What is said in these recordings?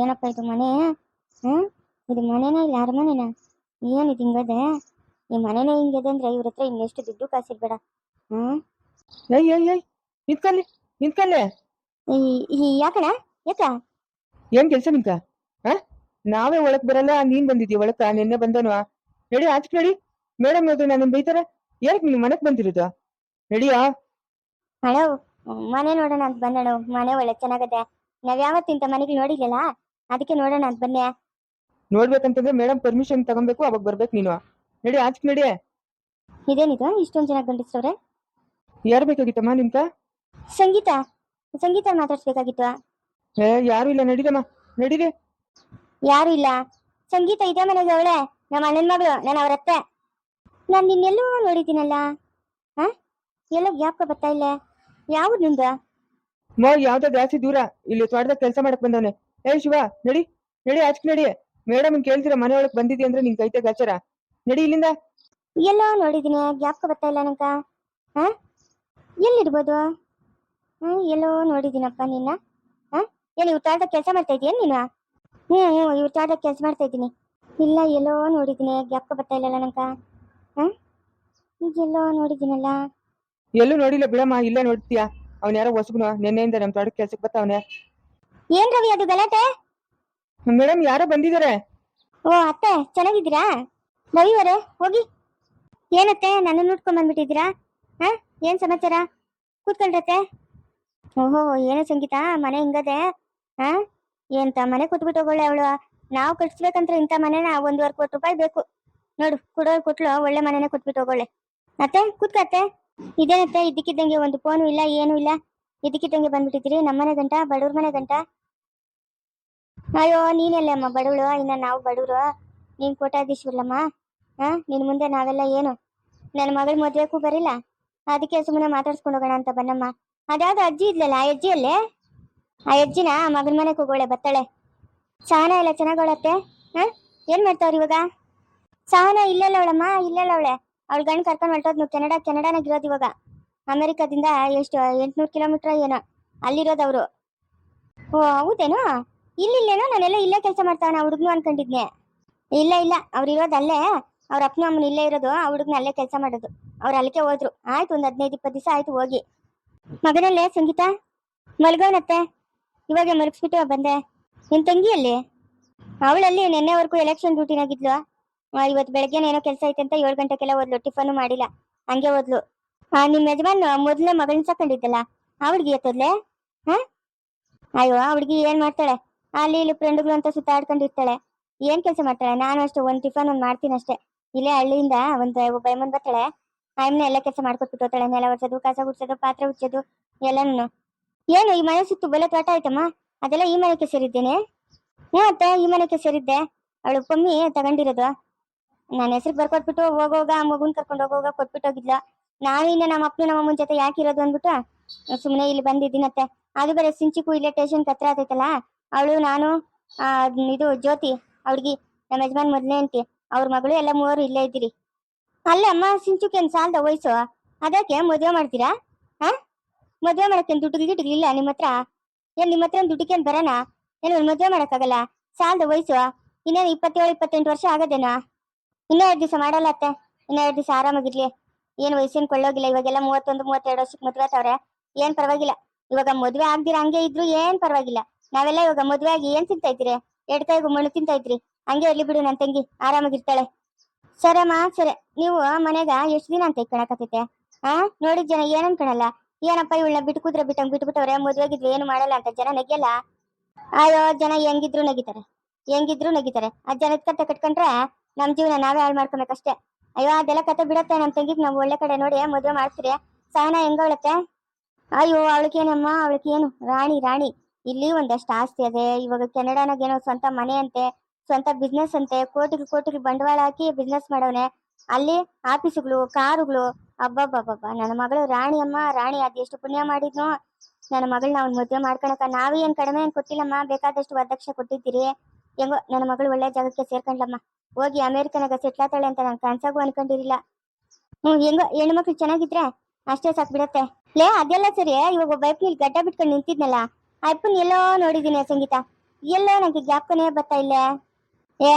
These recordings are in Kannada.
ಏನಪ್ಪ ಇದು ಮನೆ? ಹ್ಮ್ ಇದು ಮನೆನಾ ಇಲ್ಲ ಅರಮನೆನಾ? ಏನಿದು ಹಿಂಗದೆ? ಈ ಮನೆನೇ ಹಿಂಗದೆ ಅಂದ್ರೆ ಇವ್ರ ಹತ್ರ ಇನ್ನೆಷ್ಟು ದುಡ್ಡು ಕಾಸಿರ್ಬೇಡ. ಹ್ಮ್ ಏಯ್ ಏಯ್ ಏಯ್ ನಿಂತ್ಕಲ್ಲಿ ನಿಂತ್ಕಲ್ಲೇ. ಯಾಕಣ? ಯಾಕ? ಏನ್ ಕೆಲ್ಸ ನಿಂಕ? ಆ ನಾವೇ ಒಳಕ್ ಬರಲ್ಲ, ನೀನ್ ಬಂದಿದ್ಯ ಒಳಕ್ಕ? ನಿನ್ನೆ ಬಂದನು. ನಡಿ ಆಚೆ ನಡಿ. ಮೇಡಮ್ ಅದು ನನ್ನ ಬೈತಾರ. ಏನಕ್ಕೆ ನೀನು ಮನೆಗ್ ಬಂದಿರೋದು? ನಡಿಯಾ. ಅಣ್ಣ, ಮನೆ ನೋಡೋಣ ಅಂತ ಬಂದಣ. ಮನೆ ಒಳ್ಳೆ ಚೆನ್ನಾಗದೆ. ನಾವ್ ಯಾವತ್ತಿಂತ ಮನೆಗೆ ನೋಡಿರ್ಲಿಲ್ಲ, ಅದಕ್ಕೆ ನೋಡೋಣ ಅಂತ ಬನ್ನೆ. ನೋಡ್ಬೇಕಂತಂದ್ರೆ ಮೇಡಮ್ ಪರ್ಮಿಷನ್ ತಗೊಬೇಕು, ಅವಾಗ ಬರ್ಬೇಕು ನೀನು. ನಡಿ ಆಚೆ ನಡಿ. ಇದೇನಿದು ಇಷ್ಟೊಂದು ಜನ ಗಂಡಸ್ರವ್ರೆ? ಯಾರು ಬೇಕಾಗಿತ್ತಮ್ಮ ನಿಮ್ಕ? ಸಂಗೀತ ಸಂಗೀತ ಮಾತಾಡ್ಸ್ಬೇಕಾಗಿತ್ತು. ಯಾರು ಇಲ್ಲ, ನಡೀರಮ್ಮ ನಡೀರಿ. ಯಾರು ಇಲ್ಲ? ಸಂಗೀತ ಇದೇ ಮನೆಗೆ ಅವಳೆ, ನಮ್ಮ ಅಣ್ಣನ ಮಗಳು, ನಾನು ಅವ್ರ ಅತ್ತೆ. ನಾನು ನಿನ್ನೆಲ್ಲೋ ನೋಡಿದ್ದೀನಲ್ಲ. ಹಾ, ಎಲ್ಲೋ ಜ್ಞಾಪಕ ಬರ್ತಾ ಇಲ್ಲ. ಯಾವ್ದು ನಿಂದ? ಯಾವ್ದೋ ಜಾಸ್ತಿ ದೂರ. ಇಲ್ಲಿ ತೋಟದಾಗ ಕೆಲಸ ಮಾಡಕ್ ಬಂದವನೆ. ಶಿವ ನಡಿ ನಡಿ ಆಚೆ ನಡಿ. ಮೇಡಮ್ ಕೇಳ್ತೀರಾ ಮನೆ ಒಳಗ್ ಬಂದಿದ್ದಿ ಅಂದ್ರೆ ನಿನ್ ಕೈತೆ ಗಾಚಾರ. ನಡಿ ಇಲ್ಲಿಂದ. ಎಲ್ಲೋ ನೋಡಿದೀನಿ, ಜ್ಞಾಪಕ ಬರ್ತಾ ಇಲ್ಲ ನಂಗ. ಹಾ, ಎಲ್ಲಿರ್ಬೋದು? ಎಲ್ಲೋ ನೋಡಿದ್ದೀನಪ್ಪ ನಿನ್ನ. ಏನು ಇವ್ರ ತೋಟದಾಗ ಕೆಲಸ ಮಾಡ್ತಾ ಇದೀಯೇನು ನೀನು? ಇವ್ರ ತೋಟದಾಗ ಕೆಲಸ ಮಾಡ್ತಾ ಇದ್ದೀನಿ. ಇಲ್ಲ, ಎಲ್ಲೋ ನೋಡಿದ್ದೀನಿ, ಜ್ಞಾಪಕ ಬರ್ತಾ ಇಲ್ಲಲ್ಲ ನಂಗ. ಎಲ್ಲೋ ನೋಡಿದ್ದೀನಲ್ಲ. ಎಲ್ಲೂ ನೋಡಿಲ್ಲ ಬಿಡಮ್ಮ, ಇಲ್ಲೇ ನೋಡ್ತೀಯಾ. ಅವ್ನ ಯಾರೋ ಹೊಸಬ್ನು, ನಿನ್ನೆಯಿಂದ ನಮ್ ತೋಟಕ್ಕೆ ಕೆಲ್ಸಕ್ಕೆ ಬರ್ತಾವನೆ. ಏನ್ ರವಿ ಅದು ಗಲಾಟೆ? ಮೇಡಮ್ ಯಾರೋ ಬಂದಿದ್ದಾರೆ. ಓ ಅತ್ತೆ, ಚೆನ್ನಾಗಿದ್ದೀರಾ? ರವಿವರೇ ಹೋಗಿ. ಏನತ್ತೆ ನನ್ನ ನೋಡ್ಕೊಂಡ್ ಬಂದ್ಬಿಟ್ಟಿದ್ದೀರಾ? ಏನ್ ಸಮಾಚಾರ? ಕೂತ್ಕೊಳ್ರತ್ತೆ. ಓಹೋ, ಏನೋ ಸಂಗೀತ ಮನೆ ಹಿಂಗದೆ? ಎಂತ ಮನೆ ಕೊಟ್ಬಿಟ್ಟು ಹೋಗೋಳೆ ಅವಳು. ನಾವು ಕಟ್ಸ್ಬೇಕಂದ್ರೆ ಇಂಥ ಮನೆನ 1,25,00,000 ಬೇಕು ನೋಡು. ಕೊಡೋರು ಕೊಟ್ಲು, ಒಳ್ಳೆ ಮನೆನೇ ಕೊಟ್ಬಿಟ್ಟು ಹೋಗೋಳೆ. ಅತ್ತೆ ಕೂತ್ಕತ್ತೆ. ಇದೇನತ್ತೆ ಇದ್ದಕ್ಕಿದ್ದಂಗೆ ಒಂದು ಫೋನು ಇಲ್ಲ, ಏನೂ ಇಲ್ಲ, ಇದ್ದಕ್ಕಿದ್ದಂಗೆ ಬಂದ್ಬಿಟ್ಟಿದ್ದೀರಿ ನಮ್ಮನೆ ಗಂಟ, ಬಡವ್ರ ಮನೆ ಗಂಟ. ಅಯ್ಯೋ ನೀನೆಲ್ಲ ಅಮ್ಮ ಬಡವಳು, ಇನ್ನ ನಾವು ಬಡವರು, ನೀನ್ ಕೋಟ್ಯಾಧೀಶ್ವರಲ್ಲಮ್ಮ. ನಿನ್ ಮುಂದೆ ನಾವೆಲ್ಲ ಏನು? ನನ್ನ ಮಗಳ ಮದ್ವೆಗೂ ಬರಿಲ್ಲ, ಅದಕ್ಕೆ ಸುಮ್ಮನೆ ಮಾತಾಡ್ಸ್ಕೊಂಡು ಹೋಗೋಣ ಅಂತ ಬನ್ನಮ್ಮ. ಅದ್ಯಾವ್ದು ಅಜ್ಜಿ ಇದ್ಲಲ್ಲ, ಆ ಅಜ್ಜಿಯಲ್ಲೇ? ಆ ಅಜ್ಜಿನ ಮಗನ ಮನೆಗೆ ಹೋಗೋಳೆ, ಬತ್ತಾಳೆ. ಸಹನ ಎಲ್ಲ ಚೆನ್ನಾಗವಳತ್ತೆ. ಏನ್ ಮಾಡ್ತಾವ್ರಿ ಇವಾಗ? ಸಹನ ಇಲ್ಲೆಲ್ಲ ಅವಳಮ್ಮ, ಇಲ್ಲೆಲ್ಲ ಅವಳೆ. ಅವಳ ಗಂಡು ಕರ್ಕೊಂಡು ಹೊರಟೋದ್ನು. ಕೆನಡಾನಾಗ ಇರೋದು ಇವಾಗ. ಅಮೆರಿಕದಿಂದ ಎಷ್ಟು 800 ಕಿಲೋಮೀಟರ್ ಏನೋ ಅಲ್ಲಿರೋದು ಅವರು. ಓ ಹೌದೇನೋ? ಇಲ್ಲಿಲ್ಲೇನೋ, ನಾನೆಲ್ಲ ಇಲ್ಲೇ ಕೆಲಸ ಮಾಡ್ತಾವನ ಹುಡುಗ್ನು ಅನ್ಕೊಂಡಿದ್ನೆ. ಇಲ್ಲ ಇಲ್ಲ, ಅವ್ರು ಇರೋದು ಅಲ್ಲೇ. ಅವ್ರ ಅಪ್ಪನ ಅಮ್ಮನ ಇಲ್ಲೇ ಇರೋದು, ಆ ಹುಡುಗ್ನ ಅಲ್ಲೇ ಕೆಲಸ ಮಾಡೋದು. ಅವ್ರು ಅಲ್ಲಿಗೆ ಹೋದ್ರು. ಆಯ್ತು, ಒಂದು 15-20 ದಿವಸ ಆಯ್ತು ಹೋಗಿ. ಮಗನಲ್ಲೇ ಸಂಗೀತ ಮಲ್ಗೋನತ್ತೆ, ಇವಾಗ ಮಲಗಿಸ್ಬಿಟ್ಟು ಬಂದೆ. ನಿನ್ ತಂಗಿಯಲ್ಲಿ? ಅವಳಲ್ಲಿ ನಿನ್ನೆವರೆಗೂ ಎಲೆಕ್ಷನ್ ಡ್ಯೂಟಿನಾಗಿದ್ಲು. ಇವತ್ತು ಬೆಳಗ್ಗೆ ಏನೋ ಕೆಲಸ ಐತೆ ಅಂತ 7 ಗಂಟೆಗೆಲ್ಲ ಹೋದ್ಲು, ಟಿಫನ್ ಮಾಡಿಲ್ಲ, ಹಂಗೆ ಹೋದ್ಲು. ನಿಮ್ ಯಜಮಾನ್ ಮೊದ್ಲೇ ಮಗಳನ್ನ ಸಾಕೊಂಡಿದ್ದಲ್ಲ, ಆ ಹುಡ್ಗಿ ಎತ್ತದ್ಲೆ? ಅಯ್ಯೋ ಆ ಹುಡ್ಗಿ ಏನ್ ಮಾಡ್ತಾಳೆ, ಅಲ್ಲಿ ಇಲ್ಲಿ ಫ್ರೆಂಡ್ಗಳು ಅಂತ ಸುತ್ತಾಡ್ಕೊಂಡಿರ್ತಾಳೆ. ಏನ್ ಕೆಲಸ ಮಾಡ್ತಾಳೆ? ನಾನು ಅಷ್ಟೇ, ಒಂದ್ ಟಿಫನ್ ಒಂದ್ ಮಾಡ್ತೀನಿ ಅಷ್ಟೇ. ಇಲ್ಲೇ ಹಳ್ಳಿಯಿಂದ ಒಬ್ಬ ಮುಂದ್ ಬರ್ತಾಳೆ, ಆಯ್ಮನೆ ಎಲ್ಲ ಕೆಲಸ ಮಾಡ್ಕೊಟ್ಬಿಟ್ಟು ಹೋಗ್ತಾಳೆ. ನೆಲ ಒರ್ಸೋದು, ಕಸ ಗುಡ್ಸೋದು, ಪಾತ್ರೆ ಉಚ್ಚೋದು ಎಲ್ಲಾನು. ಏನು ಈ ಮನೆ ಸುತ್ತು ಬಲೆ ತೋಟ ಆಯ್ತಮ್ಮ? ಅದೆಲ್ಲ ಈ ಮನೆಗೆ ಸೇರಿದ್ದೇನೆ? ಅತ್ತೆ ಈ ಮನೆಗೆ ಸೇರಿದ್ದೆ. ಅವಳು ಪಮ್ಮಿ ತಗೊಂಡಿರೋದು. ನನ್ನ ಹೆಸರು ಬರ್ಕೊಟ್ಬಿಟ್ಟು ಹೋಗೋಗ ಆ ಮಗುನ್ ಕರ್ಕೊಂಡು ಹೋಗೋಗ ಕೊಟ್ಬಿಟ್ಟು ಹೋಗಿದ್ಲ. ನಾನು ಇನ್ನ ನಮ್ಮ ಅಪ್ಪನ ನಮ್ಮ ಅಮ್ಮನ ಜೊತೆ ಯಾಕಿರೋದು ಅಂದ್ಬಿಟ್ಟು ಸುಮ್ಮನೆ ಇಲ್ಲಿ ಬಂದಿದ್ದೀನತ್ತೆ. ಅದು ಬೇರೆ ಸಿಂಚಿಕು ಇಲ್ಲೇ ಸ್ಟೇಷನ್ ಹತ್ರ ಆತೈತಲ್ಲ, ಅವಳು ನಾನು ಇದು ಜ್ಯೋತಿ ಅವಳಿಗೆ ನಮ್ಮ ಯಜಮಾನ್ ಮೊದಲೇ ಅಂತಿ, ಅವ್ರ ಮಗಳು ಎಲ್ಲ 3 ಇಲ್ಲೇ ಇದ್ದೀರಿ. ಅಲ್ಲೇ ಅಮ್ಮ, ಸಿಂಚುಕೇನ್ ಸಾಲದ ವಯಸ್ಸು, ಅದಕ್ಕೆ ಮದುವೆ ಮಾಡ್ತೀರಾ? ಮದುವೆ ಮಾಡಕ್ಕೇನು ದುಡ್ಡುಗಿಲ್ಲ ನಿಮ್ಮ ಹತ್ರ? ಏನ್ ನಿಮ್ಮ ಹತ್ರ ದುಡ್ಡಿಗೇನ್ ಬರೋಣ? ಏನು ಮದುವೆ ಮಾಡಕ್ಕಾಗಲ್ಲ? ಸಾಲದ ವಯಸ್ಸು ಇನ್ನೇನು 27-28 ವರ್ಷ ಆಗದೇನಾ? ಇನ್ನೂ 2 ದಿವಸ ಮಾಡಲ್ಲ ಅತ್ತೆ, ಇನ್ನೂ 2 ದಿವಸ ಆರಾಮಾಗಿರ್ಲಿ. ಏನು ವಯಸ್ಸೇನು ಕೊಳ್ಳೋಗಿಲ್ಲ. ಇವಾಗೆಲ್ಲ 31-32 ವರ್ಷಕ್ಕೆ ಮದುವೆ ಆತವ್ರೆ, ಏನ್ ಪರವಾಗಿಲ್ಲ. ಇವಾಗ ಮದುವೆ ಆಗ್ದಿರ ಹಂಗೆ ಇದ್ರು ಏನ್ ಪರವಾಗಿಲ್ಲ. ನಾವೆಲ್ಲ ಇವಾಗ ಮದುವೆ ಆಗಿ ಏನ್ ತಿಂತಾ ಇದ್ರಿ? 2 ಕೈಗೂ ಮಣ್ಣು ತಿಂತಾ ಇದ್ರಿ. ಹಂಗೆ ಇರ್ಲಿ ಬಿಡು, ನನ್ನ ತಂಗಿ ಆರಾಮಾಗಿರ್ತಾಳೆ. ಸರಮ್ಮ ಸರಿ. ನೀವು ಮನೆಗ ಎಷ್ಟು ದಿನ ಅಂತ ಇಟ್ಕೊಳಕತ್ತೈತೆ? ನೋಡಿದ ಜನ ಏನ್ ಅನ್ಕೊಳಲ್ಲ, ಏನಪ್ಪ ಇವಳನ್ನ ಬಿಟ್ಟು ಕೂದ್ರೆ ಬಿಟ್ಬಿಟ್ಟವ್ರೆ, ಮದುವೆಗಿದ್ವಿ ಏನು ಮಾಡಲ್ಲ ಅಂತ ಜನ ನಗಿಯಲ್ಲ? ಅಯ್ಯೋ ಜನ ಹೆಂಗಿದ್ರು ನಗಿತಾರೆ, ಹೆಂಗಿದ್ರು ನಗಿತಾರೆ. ಆ ಜನದ ಕತೆ ಕಟ್ಕೊಂಡ್ರೆ ನಮ್ ಜೀವನ ನಾವೇ ಹಾಳು ಮಾಡ್ಕೊಬೇಕಷ್ಟೇ. ಅಯ್ಯೋ ಅದೆಲ್ಲ ಕತೆ ಬಿಡತ್ತೆ. ನಮ್ ತಂಗಿಗ್ ನಾವು ಒಳ್ಳೆ ಕಡೆ ನೋಡಿ ಮದುವೆ ಮಾಡ್ತೀರಿ. ಸಹನ ಹೆಂಗವಳತ್ತೆ? ಅಯ್ಯೋ ಅವಳಿಗೇನಮ್ಮ, ಅವಳಿಗೇನು ರಾಣಿ ರಾಣಿ. ಇಲ್ಲಿ ಒಂದಷ್ಟು ಆಸ್ತಿ ಅದೇ. ಇವಾಗ ಕೆನಡಾನಾಗ ಏನೋ ಸ್ವಂತ ಮನೆ ಅಂತೆ, ಸ್ವಂತ ಬಿಸ್ನೆಸ್ ಅಂತೆ, ಕೋಟಿಗೆ ಬಂಡವಾಳ ಹಾಕಿ ಬಿಸ್ನೆಸ್ ಮಾಡವನೆ. ಅಲ್ಲಿ ಆಫೀಸುಗಳು, ಕಾರುಗಳು. ಅಬ್ಬಬ್ಬಬ್ಬ, ನನ್ನ ಮಗಳು ರಾಣಿ ಅಮ್ಮ ರಾಣಿ. ಅದೆಷ್ಟು ಪುಣ್ಯ ಮಾಡಿದ್ನು ನನ್ನ ಮಗಳನ್ನ ಅವ್ನ ಮದುವೆ ಮಾಡ್ಕೊಳಕ. ನಾವೇ ಏನ್ ಕಡಿಮೆ ಏನ್ ಕೊಟ್ಟಿಲ್ಲಮ್ಮ, ಬೇಕಾದಷ್ಟು ವರದಕ್ಷಿಣೆ ಕೊಟ್ಟಿದ್ದೀರಿ. ಹೆಂಗೋ ನನ್ನ ಮಗಳು ಒಳ್ಳೆ ಜಾಗಕ್ಕೆ ಸೇರ್ಕೊಂಡ್ಲಮ್ಮ, ಹೋಗಿ ಅಮೆರಿಕನಾಗ ಸೆಟ್ಲ್ ಆತಾಳೆ ಅಂತ ನಾನು ಕನ್ಸಾಗೂ ಅನ್ಕೊಂಡಿರಿಲ್ಲ. ಹೆಂಗೋ ಹೆಣ್ಮಕ್ಳು ಚೆನ್ನಾಗಿದ್ರೆ ಅಷ್ಟೇ ಸಾಕು ಬಿಡತ್ತೆ. ಅದೆಲ್ಲ ಸರಿ. ಇವಾಗ ಒಬ್ಬ ಅಪ್ಪನ ಗಡ್ಡ ಬಿಟ್ಕೊಂಡು ನಿಂತಿದ್ನಲ್ಲ, ಆ ಅಪ್ಪನ ಎಲ್ಲೋ ನೋಡಿದೀನಿ ಸಂಗೀತ. ಎಲ್ಲ ನನಗೆ ಜ್ಞಾಪಕನೇ ಬರ್ತಾ ಇಲ್ಲ.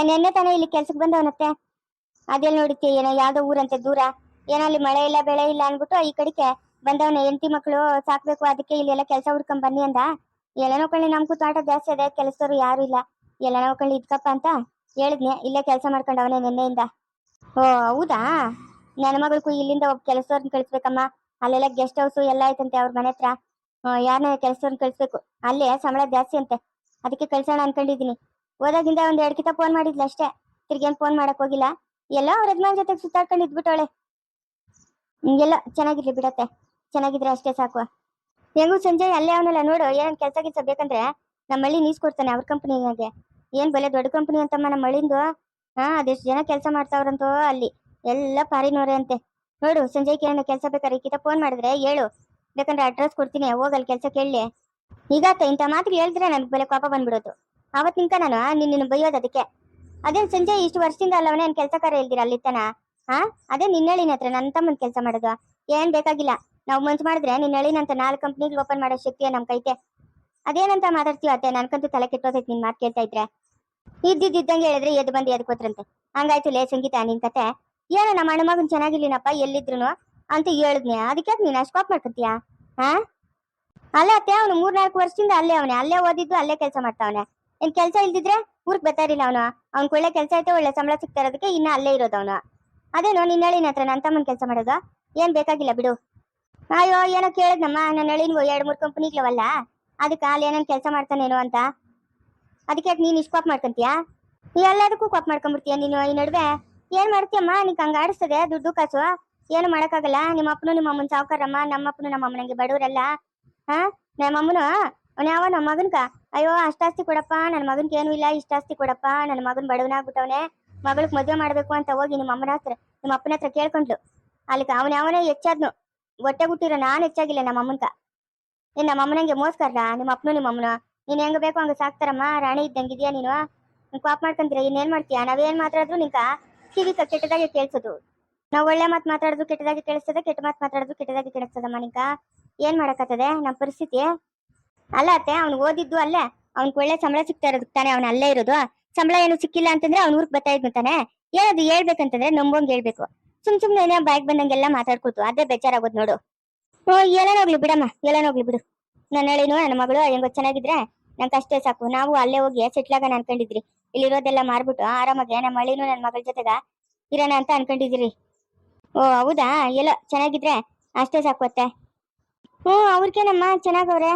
ನೆನ್ನೆ ತಾನೇ ಇಲ್ಲಿ ಕೆಲ್ಸಕ್ಕೆ ಬಂದವನತ್ತೆ. ಅದೆಲ್ಲ ನೋಡಿತಿ ಏನೋ ಯಾವ್ದೋ ಊರಂತೆ ದೂರ, ಏನೋ ಅಲ್ಲಿ ಮಳೆ ಇಲ್ಲ ಬೆಳೆ ಇಲ್ಲ ಅನ್ಬಿಟ್ಟು ಈ ಕಡೆಗೆ ಬಂದವನ. ಹೆಂಡತಿ ಮಕ್ಕಳು ಸಾಕ್ಬೇಕು, ಅದಕ್ಕೆ ಇಲ್ಲೆಲ್ಲ ಕೆಲಸ ಹುಡ್ಕೊಂಡ್ ಬನ್ನಿ ಅಂದ. ಎಲ್ಲ ನೋಡ್ಕೊಳ್ಳಿ, ನಮ್ಗೂ ತೋಟ ಜಾಸ್ತಿ ಅದೇ, ಕೆಲಸದವ್ರು ಯಾರು ಇಲ್ಲ, ಎಲ್ಲ ನೋಡ್ಕೊಳ್ಳಿ ಇದ್ಕಪ್ಪ ಅಂತ ಹೇಳಿದ್ನೆ. ಇಲ್ಲೇ ಕೆಲಸ ಮಾಡ್ಕೊಂಡವನೇ ನಿನ್ನೆಯಿಂದ. ಓ ಹೌದಾ. ನನ್ನ ಮಗಳಿಗೂ ಇಲ್ಲಿಂದ ಒಬ್ಬ ಕೆಲಸದವ್ರನ್ನ ಕಳಿಸ್ಬೇಕಮ್ಮ. ಅಲ್ಲೆಲ್ಲ ಗೆಸ್ಟ್ ಹೌಸ್ ಎಲ್ಲ ಐತಂತೆ ಅವ್ರ ಮನೆ ಹತ್ರ. ಯಾರನ್ನ ಕೆಲಸದವ್ರನ್ನ ಕಳಿಸ್ಬೇಕು, ಅಲ್ಲೇ ಸಂಬಳ ಜಾಸ್ತಿ ಅಂತೆ. ಅದಕ್ಕೆ ಕಳ್ಸೋಣ ಅನ್ಕೊಂಡಿದೀನಿ. ಹೋದಾಗಿಂದ ಒಂದ್ 2 ಕಿತ ಫೋನ್ ಮಾಡಿದ್ಲ ಅಷ್ಟೇ, ತಿರ್ಗೇನ್ ಫೋನ್ ಮಾಡಕ್ ಹೋಗಿಲ್ಲ. ಎಲ್ಲ ಅವ್ರ ಯಜಮಾನ್ ಜೊತೆ ಸುತ್ತಾಡ್ಕೊಂಡು ಇದ್ಬಿಟ್ಟವಳೆ. ಎಲ್ಲ ಚೆನ್ನಾಗಿರ್ಲಿ ಬಿಡತ್ತೆ, ಚೆನ್ನಾಗಿದ್ರೆ ಅಷ್ಟೇ ಸಾಕು. ಹೆಂಗೂ ಸಂಜಯ್ ಅಲ್ಲೇ ಅವನಲ್ಲ ನೋಡು, ಏನ್ ಕೆಲಸ ಗಿಲ್ಸ ಬೇಕಂದ್ರೆ ನಮ್ಮ ಹಳ್ಳಿ ನೀಸ್ಕೊಡ್ತಾನೆ ಅವ್ರ ಕಂಪ್ನಿಯಾಗೆ. ಏನ್ ಬಲೆ ದೊಡ್ಡ ಕಂಪ್ನಿ ಅಂತಮ್ಮ ನಮ್ಮ ಹಳ್ಳಿಂದು. ಅದೆಷ್ಟು ಜನ ಕೆಲಸ ಮಾಡ್ತಾವ್ರಂತೋ ಅಲ್ಲಿ, ಎಲ್ಲ ಪಾರಿನವ್ರೆ ಅಂತೆ. ನೋಡು ಸಂಜಯ್ಗೆ ಏನೋ ಕೆಲಸ ಬೇಕಾದ್ರೆ ಈಕಿತ ಫೋನ್ ಮಾಡಿದ್ರೆ ಹೇಳು, ಬೇಕಂದ್ರೆ ಅಡ್ರೆಸ್ ಕೊಡ್ತೀನಿ, ಹೋಗಲ್ ಕೆಲಸ ಕೇಳಲಿ. ಈಗಾತ ಇಂಥ ಮಾತಿಗೆ ಹೇಳಿದ್ರೆ ನನ್ಗೆ ಬೆಲೆ ಕೋಪ ಬಂದ್ಬಿಡೋದು. ಅವತ್ ನಿಂಕ ನಾನು ನಿನ್ನ ಬೈಯೋದು ಅದಕ್ಕೆ. ಅದೇನ್ ಸಂಜಯ್ ಇಷ್ಟು ವರ್ಷದಿಂದ ಅಲ್ಲವನೇ ನನ್ ಕೆಲಸಕಾರ ಇಲ್ದಿರ ಅಲ್ಲಿತ್ತನ. ಅದೇ ನಿನ್ನಳಿನ ಹತ್ರ ನನ್ನ ತಮ್ಮನ್ ಕೆಲಸ ಮಾಡೋದು ಏನ್ ಬೇಕಾಗಿಲ್ಲ. ನಾವು ಮನ್ಸು ಮಾಡಿದ್ರೆ ನಿನ್ನಳಿನಂತ 4 ಕಂಪ್ನಿಗಳು ಓಪನ್ ಮಾಡೋ ಶಕ್ತಿಯ ನಮ್ ಕೈತೆ. ಅದೇನಂತ ಮಾತಾಡ್ತೀವ ಅತ್ತೆ, ನನ್ಕಂತೂ ತಲೆ ಕೆಟ್ಟೋತೈತಿ ನಿನ್ ಮಾತು ಕೇಳ್ತಾ ಇದ್ರೆ. ಇದ್ದಿದ್ದಂಗೆ ಹೇಳಿದ್ರೆ ಎದ್ದು ಬಂದು ಎದ್ ಕೊಟ್ರಂತೆ. ಹಂಗಾಯ್ತು ಲೇ ಸಂಗೀತ ನಿನ್ ಕತೆ. ಏನೋ ನಮ್ಮ ಅಣ್ಣ ಮಗನ್ ಚೆನ್ನಾಗಿರ್ಲಿನಪ್ಪ ಎಲ್ಲಿದ್ರು ಅಂತ ಹೇಳಿದ್ನೆ, ಅದಕ್ಕೆ ನೀನ್ ಅಷ್ಟು ಕಾಪ್ ಮಾಡ್ಕೊತೀಯಾ? ಅಲ್ಲ ಅತ್ತೆ, ಅವನು 3-4 ವರ್ಷದಿಂದ ಅಲ್ಲೇ ಅವನೇ, ಅಲ್ಲೇ ಓದಿದ್ದು ಅಲ್ಲೇ ಕೆಲಸ ಮಾಡ್ತಾವನೆ. ಏನ್ ಕೆಲಸ ಇಲ್ದಿದ್ರೆ ಊರ್ಗ್ ಬರ್ತಾ ಇರಲಿಲ್ಲ ಅವನು. ಅವ್ನ್ ಒಳ್ಳೆ ಕೆಲಸ ಐತೆ, ಒಳ್ಳೆ ಸಂಬಳ ಸಿಗ್ತಾ ಇರೋದಕ್ಕೆ ಇನ್ನ ಅಲ್ಲೇ ಇರೋದು ಅವನು. ಅದೇನೋ ನಿನ್ನ ಹೇಳಿನ ಹತ್ರ ನನ್ನ ತಮ್ಮನ್ ಕೆಲಸ ಮಾಡೋದು ಏನ್ ಬೇಕಾಗಿಲ್ಲ ಬಿಡು. ಅಯ್ಯೋ ಏನೋ ಕೇಳಿದ್ನಮ್ಮ, ನನ್ನ ಹೇಳಿನ್ಗೋ 2-3 ಕಂಪ್ನಿಗ್ಲವಲ್ಲ, ಅದಕ್ಕೆ ಅಲ್ಲಿ ಏನೇನ್ ಕೆಲಸ ಮಾಡ್ತಾನೇನೋ ಅಂತ. ಅದಕ್ಕೆ ನೀನ್ ಇಷ್ಟು ಕಾಪ್ ಮಾಡ್ಕೊಂತೀಯಾ? ಎಲ್ಲದಕ್ಕೂ ಕಾಪ್ ಮಾಡ್ಕೊಂಡ್ಬಿಡ್ತೀಯ ನೀನು. ಈ ನಡುವೆ ಏನ್ ಮಾಡ್ತೀಯಮ್ಮ, ನಿಂಗೆ ಹಂಗ ಆಡಿಸ್ತದೆ ದುಡ್ಡು ಕಾಸು. ಏನು ಮಾಡಕ್ಕಾಗಲ್ಲ. ನಿಮ್ಮ ಅಪ್ಪನು ನಿಮ್ಮ ಅಮ್ಮನ ಸಾವುಕಾರಮ್ಮ, ನಮ್ಮಪ್ಪನು ನಮ್ಮ ಅಮ್ಮನಂಗೆ ಬಡವರಲ್ಲ. ನಮ್ಮಮ್ಮನು ಯಾವ ನಮ್ಮ ಮಗನ್ಕ ಅಯ್ಯೋ ಅಷ್ಟಾಸ್ತಿ ಕೊಡಪ್ಪ, ನನ್ನ ಮಗನ್ಗೆ ಏನು ಇಲ್ಲ, ಇಷ್ಟಾಸ್ತಿ ಕೊಡಪ್ಪ, ನನ್ನ ಮಗನ್ ಬಡವನಾಗ್ಬಿಟ್ಟವನೆ, ಮಗಳಿಗೆ ಮದುವೆ ಮಾಡ್ಬೇಕು ಅಂತ ಹೋಗಿ ನಿಮ್ಮ ಅಮ್ಮನ ಹತ್ರ ನಿಮ್ಮ ಅಪ್ಪನ ಹತ್ರ ಕೇಳ್ಕೊಂಡ್ಲು. ಅಲ್ಲಿಗೆ ಅವನೇ ಹೆಚ್ಚಾದ್ನು, ಹೊಟ್ಟೆ ಹುಟ್ಟಿರೋ ನಾನ್ ಹೆಚ್ಚಾಗಿಲ್ಲ ನಮ್ಮ ಅಮ್ಮನ್ಕ. ಏನ್ ನಮ್ಮ ಅಮ್ಮನಂಗೆ ಮೋಸ್ಕರ್ಲ ನಿಮ್ಮ ಅಪ್ಪನು ನಿಮ್ಮ ಅಮ್ಮನ. ನೀನ್ ಹೆಂಗ ಬೇಕು ಹಂಗ ಸಾಕ್ತಾರಮ್ಮ, ರಾಣಿ ಇದ್ದಂಗಿದ್ಯಾ ನೀನು. ಕಾಪ್ ಮಾಡ್ಕೊಂತೀರ ಇನ್ನೇನ್ ಮಾಡ್ತೀಯಾ? ನಾವೇನ್ ಮಾತಾಡಿದ್ರು ನಿಂಕ ಕಿವಿ ಕೆಟ್ಟದಾಗೆ ಕೇಳಿಸೋದು. ನಾವು ಒಳ್ಳೆ ಮಾತು ಮಾತಾಡಿದ್ರು ಕೆಟ್ಟದಾಗಿ ಕೇಳಿಸ್ತದೆ, ಕೆಟ್ಟ ಮಾತು ಮಾತಾಡಿದ್ರು ಕೆಟ್ಟದಾಗಿ ಕೇಳಿಸ್ತದಮ್ಮ. ನಿಂಕ ಏನ್ ಮಾಡಕತ್ತದೆ ನಮ್ಮ ಪರಿಸ್ಥಿತಿ? ಅಲ್ಲ ಅತ್ತೆ, ಅವ್ನು ಓದಿದ್ದು ಅಲ್ಲೇ, ಅವ್ನ್ ಒಳ್ಳೆ ಸಂಬಳ ಸಿಗ್ತಾ ಇರೋದಕ್ಕೆ ತಾನೇ ಅವ್ನು ಅಲ್ಲೇ ಇರೋದು. ಸಂಬಳ ಏನು ಸಿಕ್ಕಿಲ್ಲ ಅಂತಂದ್ರೆ ಅವ್ನ ಊರ್ಗ್ ಬರ್ತಾ ಇದ್ನು ತಾನೆ. ಏನಾದ್ರು ಹೇಳ್ಬೇಕಂತಂದ್ರೆ ನಂಬಂಗ್ ಹೇಳ್ಬೇಕು. ಸುಮ್ನೆ ಏನೋ ಬಾಯ್ಗೆ ಬಂದಂಗೆಲ್ಲ ಮಾತಾಡ್ಕೊತು, ಅದೇ ಬೇಜಾರಾಗೋದು ನೋಡು. ಎಲ್ಲನೋಗ್ಲಿ ಬಿಡಮ್ಮ, ಎಲ್ಲನೋಗ್ಲಿ ಬಿಡು. ನನ್ನ ಹೇಳಿನು ನನ್ನ ಮಗಳು ಹೆಂಗೋ ಚೆನ್ನಾಗಿದ್ರೆ ನಂಗೆ ಅಷ್ಟೇ ಸಾಕು. ನಾವು ಅಲ್ಲೇ ಹೋಗಿ ಸೆಟ್ಲ್ ಆಗೋಣ ಅನ್ಕೊಂಡಿದ್ರಿ. ಇಲ್ಲಿರೋದೆಲ್ಲ ಮಾರ್ಬಿಟ್ಟು ಆರಾಮಾಗಿ ನಮ್ಮ ಮಳಿನೂ ನನ್ನ ಮಗಳ ಜೊತೆಗ ಇರೋಣ ಅಂತ ಅನ್ಕೊಂಡಿದಿರಿ. ಓ ಹೌದಾ, ಎಲ್ಲ ಚೆನ್ನಾಗಿದ್ರೆ ಅಷ್ಟೇ ಸಾಕು ಅತ್ತೆ. ಅವ್ರಿಗೇನಮ್ಮ ಚೆನ್ನಾಗವ್ರೆ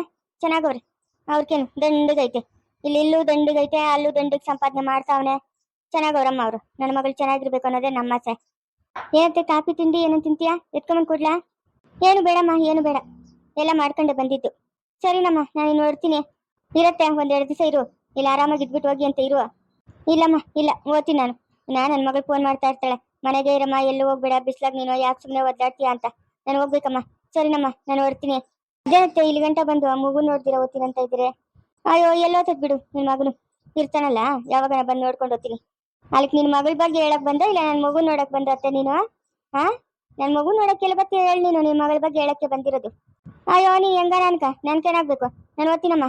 ಅವ್ರಿಗೇನು ದಂಡಿಗೈತೆ. ಇಲ್ಲೂ ದಂಡಿಗೈತೆ, ಅಲ್ಲೂ ದಂಡಿಗೆ ಸಂಪಾದನೆ ಮಾಡ್ತಾವನೆ. ಚೆನ್ನಾಗವ್ರಮ್ಮ ಅವರು. ನನ್ನ ಮಗಳು ಚೆನ್ನಾಗಿರ್ಬೇಕು ಅನ್ನೋದೇ ನಮ್ಮ ಆಸೆ. ಏನತ್ತೆ ಕಾಫಿ ತಿಂಡಿ ಏನೋ ತಿಂತೀಯಾ? ಎತ್ಕೊಂಬಂದ್ ಕೊಡ್ಲಾ? ಏನು ಬೇಡಮ್ಮ, ಏನು ಬೇಡ, ಎಲ್ಲ ಮಾಡ್ಕೊಂಡೆ ಬಂದಿದ್ದು. ಸರಿನಮ್ಮ, ನಾನು ನೋಡ್ತೀನಿ. ಇರತ್ತೆ, 1-2 ದಿವಸ ಇರು, ಇಲ್ಲ ಆರಾಮಾಗಿ ಇದ್ಬಿಟ್ಟು ಹೋಗಿ ಅಂತ ಇರುವ. ಇಲ್ಲಮ್ಮ ಇಲ್ಲ, ಓದ್ತೀನಿ ನಾನು. ನನ್ನ ಮಗಳು ಫೋನ್ ಮಾಡ್ತಾ ಇರ್ತಾಳೆ, ಮನೆಗೆ ಇರಮ್ಮ, ಎಲ್ಲೂ ಹೋಗ್ಬೇಡ, ಬಿಸ್ಲಾಗ ನೀನು ಯಾಕೆ ಸುಮ್ಮನೆ ಒದ್ದಾಡ್ತೀಯಾ ಅಂತ. ನಾನು ಹೋಗ್ಬೇಕಮ್ಮ. ಸರಿನಮ್ಮ, ನಾನು ಹೊರ್ತೀನಿ. ಅದೇನತ್ತೆ ಇಲ್ಲಿ ಗಂಟ ಬಂದು ಆ ಮಗು ನೋಡ್ದಿರ ಓದ್ತೀನಿ ಅಂತ ಇದ್ರೆ? ಅಯ್ಯೋ ಎಲ್ಲೋತದ್ ಬಿಡು, ನಿನ್ ಮಗನು ಇರ್ತಾನಲ್ಲ, ಯಾವಾಗ ನಾ ಬಂದು ನೋಡ್ಕೊಂಡು ಹೋಗ್ತೀನಿ. ಅಲ್ಲಿಗೆ ನಿನ್ ಮಗಳ ಬಗ್ಗೆ ಹೇಳಕ್ ಬಂದ, ಇಲ್ಲ ನನ್ನ ಮಗು ನೋಡಕ್ ಬಂದ ಅತ್ತೆ ನೀನು? ನನ್ ಮಗು ನೋಡಕ್ಕೆಲ್ಲ ಬತ್ತಿ ಹೇಳಿ, ನೀನು ನಿನ್ ಮಗಳ ಬಗ್ಗೆ ಹೇಳಕ್ಕೆ ಬಂದಿರೋದು. ಅಯ್ಯೋ ನೀ ಹೆಂಗ ನನ್ಕೇನಾಗ್ಬೇಕು? ನಾನು ಓದ್ತೀನಮ್ಮ.